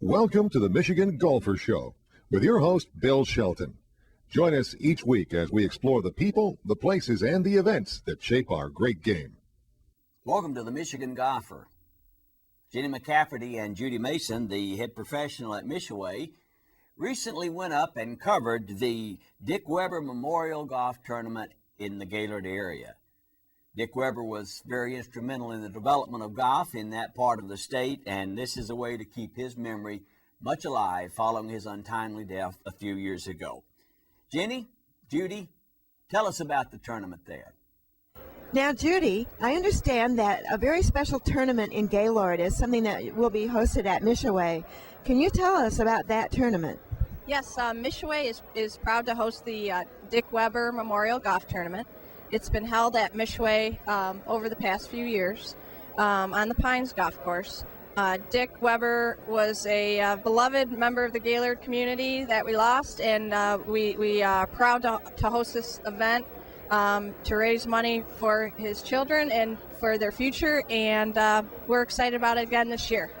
Welcome to the Michigan Golfer Show with your host, Bill Shelton. Join us each week as we explore the people, the places, and the events that shape our great game. Welcome to the Michigan Golfer. Jenny McCafferty and Judy Mason, the head professional at Michaywe, recently went up and covered the Dick Weber Memorial Golf Tournament in the Gaylord area. Dick Weber was very instrumental in the development of golf in that part of the state, and this is a way to keep his memory much alive following his untimely death a few years ago. Jenny, Judy, tell us about the tournament there. Now, Judy, I understand that a very special tournament in Gaylord is something that will be hosted at Michaywe. Can you tell us about that tournament? Yes, Michaywe is proud to host the Dick Weber Memorial Golf Tournament. It's been held at Michaywe over the past few years on the Pines Golf Course. Dick Weber was a beloved member of the Gaylord community that we lost, and we are proud to host this event to raise money for his children and for their future, and we're excited about it again this year.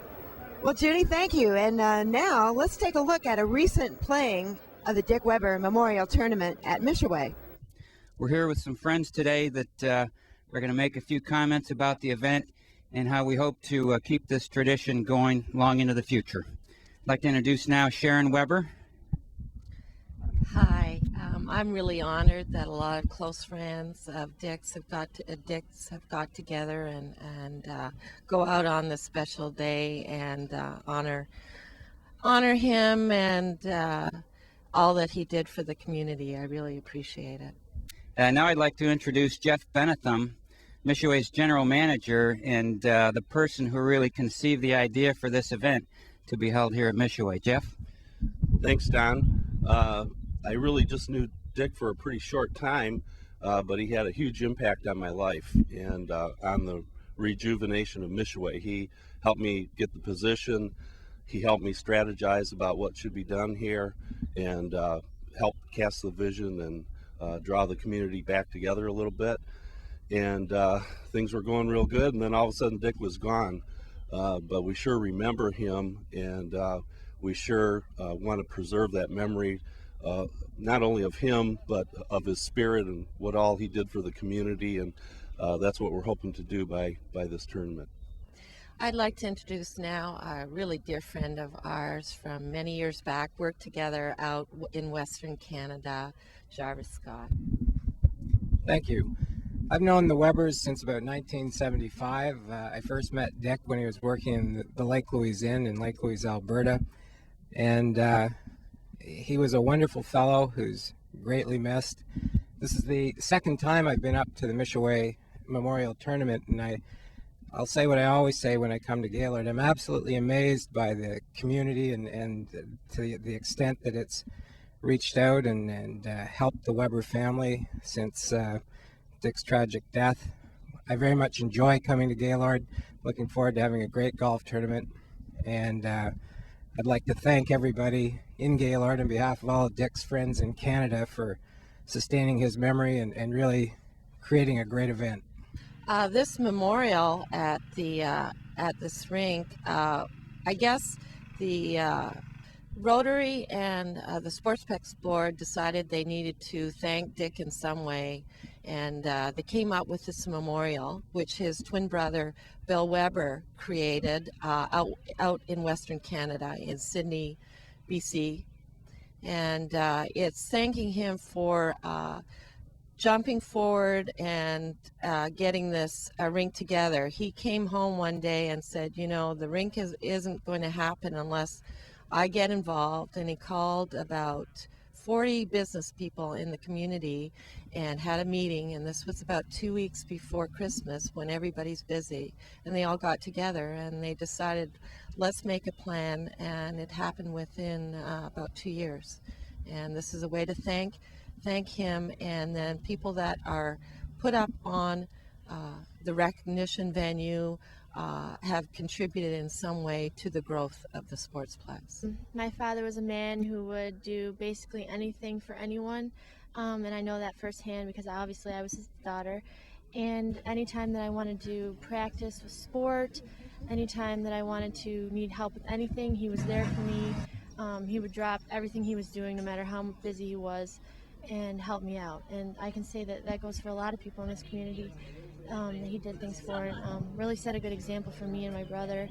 Well, Judy, thank you. And now let's take a look at a recent playing of the Dick Weber Memorial Tournament at Michaywe. We're here with some friends today that are going to make a few comments about the event and how we hope to keep this tradition going long into the future. I'd like to introduce now Sharon Weber. Hi, I'm really honored that a lot of close friends of Dick's have got together and go out on this special day and honor him and all that he did for the community. I really appreciate it. Now I'd like to introduce Jeff Benetham, Michaywe's general manager and the person who really conceived the idea for this event to be held here at Michaywe. Jeff? Thanks, Don. I really just knew Dick for a pretty short time, but he had a huge impact on my life and on the rejuvenation of Michaywe. He helped me get the position. He helped me strategize about what should be done here and help cast the vision and draw the community back together a little bit. And things were going real good, and then all of a sudden Dick was gone. But we sure remember him, and we sure want to preserve that memory, not only of him, but of his spirit and what all he did for the community, and that's what we're hoping to do by this tournament. I'd like to introduce now a really dear friend of ours from many years back, worked together out in Western Canada, Jarvis Scott. Thank you. I've known the Webers since about 1975. I first met Dick when he was working in the Lake Louise Inn in Lake Louise, Alberta. And he was a wonderful fellow who's greatly missed. This is the second time I've been up to the Michaywe Memorial Tournament, and I'll say what I always say when I come to Gaylord. I'm absolutely amazed by the community and to the extent that it's reached out and helped the Weber family since Dick's tragic death. I very much enjoy coming to Gaylord. Looking forward to having a great golf tournament. And I'd like to thank everybody in Gaylord on behalf of all of Dick's friends in Canada for sustaining his memory and really creating a great event. This memorial at this rink, I guess the Rotary and the Sportspex board decided they needed to thank Dick in some way, and they came up with this memorial, which his twin brother Bill Weber created out in Western Canada in Sydney, BC, and it's thanking him for jumping forward and getting this rink together. He came home one day and said, you know, the rink isn't going to happen unless I get involved, and he called about 40 business people in the community and had a meeting, and this was about 2 weeks before Christmas when everybody's busy, and they all got together and they decided, let's make a plan, and it happened within about 2 years. And this is a way to thank him, and then people that are put up on the recognition venue have contributed in some way to the growth of the Sportsplex. My father was a man who would do basically anything for anyone, and I know that firsthand because I was his daughter. And anytime that I wanted to practice with sport, Anytime that I wanted to need help with anything, he was there for me. He would drop everything he was doing, no matter how busy he was, and help me out. And I can say that that goes for a lot of people in this community that he did things for. And really set a good example for me and my brother.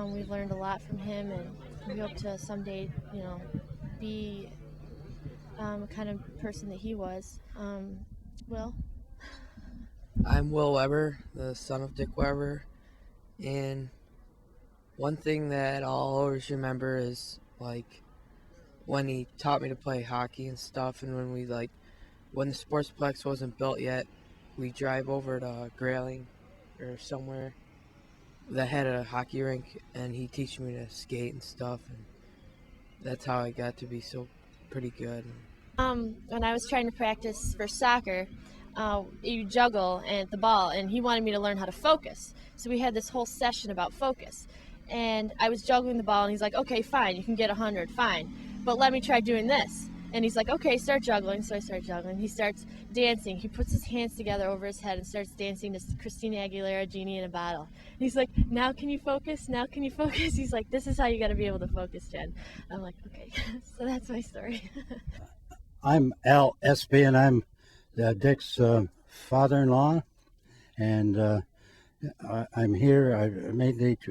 We've learned a lot from him, and we hope to someday, be the kind of person that he was. Will? I'm Will Weber, the son of Dick Weber, and one thing that I'll always remember is when he taught me to play hockey and stuff, and when the Sportsplex wasn't built yet, we drive over to Grayling or somewhere that had a hockey rink, and he teach me to skate and stuff, and that's how I got to be so pretty good. When I was trying to practice for soccer, you juggle and the ball, and he wanted me to learn how to focus. So we had this whole session about focus, and I was juggling the ball, and he's like, okay, fine, you can get 100, fine, but let me try doing this. And he's like, okay, start juggling. So I start juggling. He starts dancing. He puts his hands together over his head and starts dancing to Christina Aguilera, Genie in a Bottle. And he's like, now can you focus? Now can you focus? He's like, this is how you got to be able to focus, Jen. I'm like, okay. So that's my story. I'm glsp, and I'm Dick's father-in-law, and I'm here.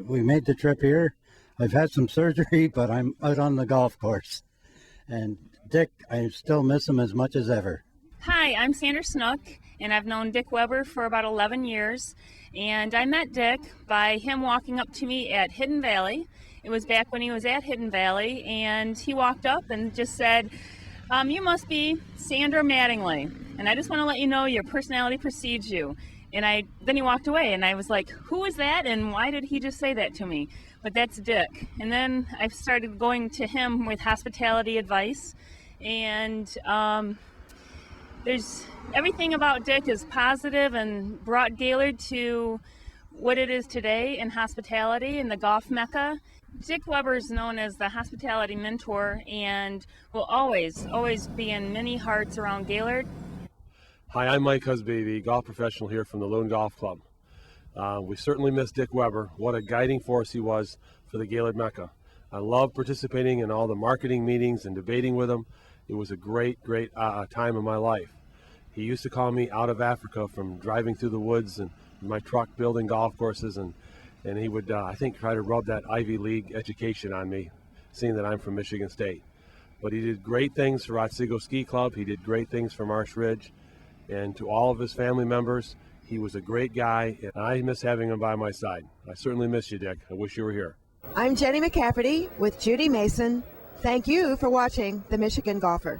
We made the trip here. I've had some surgery, but I'm out on the golf course. And Dick, I still miss him as much as ever. Hi, I'm Sandra Snook, and I've known Dick Weber for about 11 years. And I met Dick by him walking up to me at Hidden Valley. It was back when he was at Hidden Valley, and he walked up and just said, you must be Sandra Mattingly, and I just want to let you know your personality precedes you. And then he walked away, and I was like, who is that, and why did he just say that to me? But that's Dick. And then I started going to him with hospitality advice, and there's everything about Dick is positive and brought Gaylord to what it is today in hospitality and the golf mecca. Dick Weber is known as the hospitality mentor and will always be in many hearts around Gaylord. Hi, I'm Mike Husby, the golf professional here from the Lone Golf Club. We certainly miss Dick Weber. What a guiding force he was for the Gaylord Mecca. I love participating in all the marketing meetings and debating with him. It was a great time in my life. He used to call me out of Africa from driving through the woods and my truck building golf courses, and he would, I think, try to rub that Ivy League education on me, seeing that I'm from Michigan State. But he did great things for Otsego Ski Club. He did great things for Marsh Ridge. And to all of his family members, he was a great guy, and I miss having him by my side. I certainly miss you, Dick. I wish you were here. I'm Jenny McCafferty with Judy Mason. Thank you for watching The Michigan Golfer.